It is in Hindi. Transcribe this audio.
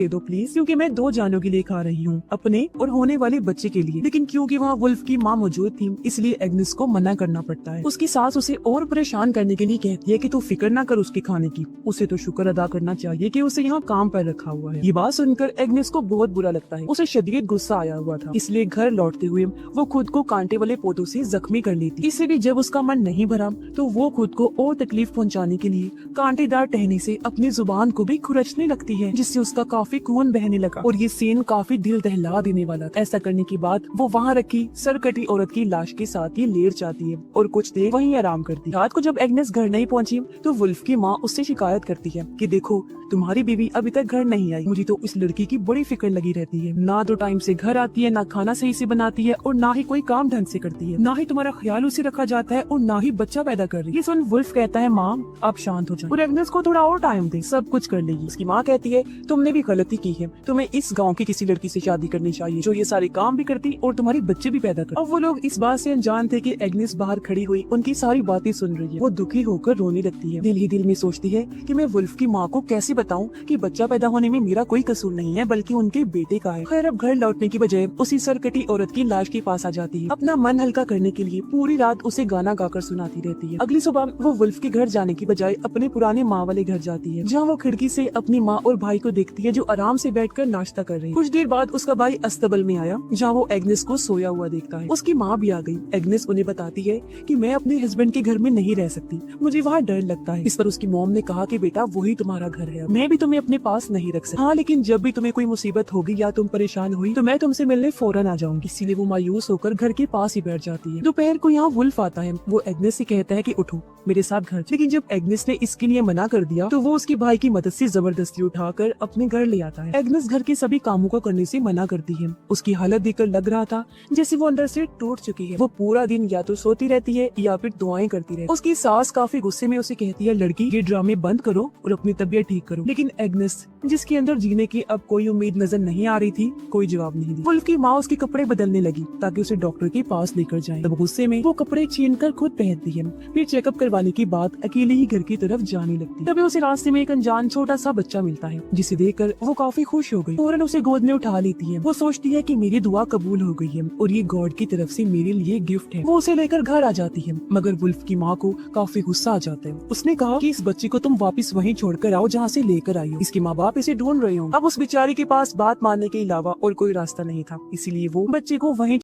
दे दो प्लीज, क्योंकि मैं 2 जानों के लिए खा रही हूँ, अपने और होने वाले बच्चे के लिए। लेकिन क्योंकि वहाँ वुल्फ की माँ मौजूद थी, इसलिए एग्नेस को मना करना पड़ता है। उसकी सास उसे और परेशान करने के लिए कहती है कि तू फिक्र ना कर उसके खाने की, उसे तो शुक्र अदा करना चाहिए कि उसे यहाँ काम पर रखा हुआ है। ये बात सुनकर एग्नेस को बहुत बुरा लगता है। उसे शदीद गुस्सा आया हुआ था, इसलिए घर लौटते हुए वो खुद को कांटे वाले पौधों से जख्मी कर लेती। इससे भी जब उसका मन नहीं भरा तो वो खुद को और तकलीफ पहुँचाने के लिए कांटेदार टहनी से अपनी जुबान को भी खुरचने लगती है, जिससे उसका काफी खून बहने लगा और ये सीन काफी दिल दहला देने वाला था। ऐसा करने के बाद वो वहाँ रखी सरकटी औरत की लाश के साथ ही लेट जाती है और कुछ देर वहीं आराम करती है। रात को जब एग्नेस घर नहीं पहुँची तो वुल्फ की माँ उससे शिकायत करती है कि देखो तुम्हारी बीवी अभी तक घर नहीं आई, मुझे तो इस लड़की की बड़ी फिक्र लगी रहती है, ना तो टाइम से घर आती है, ना खाना सही से बनाती है और ना ही कोई काम ढंग से करती है, ना ही तुम्हारा ख्याल उसे रखा जाता है और ना ही बच्चा पैदा कर रही है। ये सुन वुल्फ कहता है माँ आप शांत हो जाओ और एग्नेस को थोड़ा और टाइम दे, सब कुछ कर लेगी। उसकी माँ कहती है तुमने भी गलती की है, तुम्हें इस गाँव की किसी लड़की से शादी करनी चाहिए जो ये सारे काम भी करती और तुम्हारे बच्चे भी पैदा करती। अब वो लोग इस बात से अनजान थे कि एग्नेस बाहर खड़ी हुई उनकी सारी बातें सुन रही है। वो दुखी होकर रोने लगती है, दिल ही दिल में सोचती है कि मैं वुल्फ की माँ को कैसे बताऊं कि बच्चा पैदा होने में मेरा कोई कसूर नहीं है बल्कि उनके बेटे का है। खैर अब घर लौटने की बजाय उसी सरकटी औरत की लाश के पास आ जाती है। अपना मन हल्का करने के लिए पूरी रात उसे गाना गाकर सुनाती रहती है। अगली सुबह वो वुल्फ के घर जाने की बजाय अपने पुराने माँ वाले घर जाती है, जहाँ वो खिड़की से अपनी माँ और भाई को देखती है जो आराम से बैठकर नाश्ता कर रहे हैं। कुछ देर बाद उसका भाई अस्तबल में आया, जहाँ वो एग्नेस को सोया हुआ देखता है। उसकी माँ भी आ गई। एग्नेस उन्हें बताती है कि मैं अपने हस्बैंड के घर में नहीं रह सकती, मुझे वहाँ डर लगता है। इस पर उसकी मॉम ने कहा कि बेटा वही तुम्हारा घर है, मैं भी तुम्हें अपने पास नहीं रख सकती। हाँ लेकिन जब भी तुम्हें कोई मुसीबत होगी या तुम परेशान हुई तो मैं तुमसे मिलने फौरन आ जाऊंगी। इसीलिए वो मायूस होकर घर के पास ही बैठ जाती है। दोपहर को यहाँ वुल्फ आता है। वो एग्नेस से कहता है कि उठो मेरे साथ घर। लेकिन जब एग्नेस ने इसके लिए मना कर दिया तो वो उसके भाई की मदद से जबरदस्ती उठाकर अपने घर ले आता है। एग्नेस घर के सभी कामों को करने से मना करती है। उसकी हालत देखकर लग रहा था जैसे वो अंदर से टूट चुकी है। वो पूरा दिन या तो सोती रहती है या फिर दुआएं करती रहती है। उसकी सास काफी गुस्से में उसे कहती है लड़की ये ड्रामे बंद करो और अपनी तबीयत ठीक करो। लेकिन एग्नेस जिसके अंदर जीने की अब कोई उम्मीद नजर नहीं आ रही थी, कोई जवाब नहीं दी। वुल्फ की माँ उसके कपड़े बदलने लगी ताकि उसे डॉक्टर के पास लेकर जाए। तब गुस्से में वो कपड़े छीनकर खुद पहनती है। फिर चेकअप करवाने की बात अकेले ही घर की तरफ जाने लगती। तभी उसे रास्ते में एक अनजान छोटा सा बच्चा मिलता है, जिसे देखकर वो काफी खुश हो गई। फौरन उसे गोद में उठा लेती है। वो सोचती है कि मेरी दुआ कबूल हो गई है और ये गॉड की तरफ से मेरे लिए गिफ्ट है। वो उसे लेकर घर आ जाती है, मगर वुल्फ की माँ को काफी गुस्सा आ जाता है। उसने कहा कि इस बच्चे को तुम वापस वहीं छोड़कर आओ जहाँ से लेकर आई हो। इसके माँ बाप इसे ढूंढ रहे हो। अब उस बेचारी के पास बात मानने के अलावा और कोई रास्ता नहीं था, इसीलिए वो बच्चे को वहीं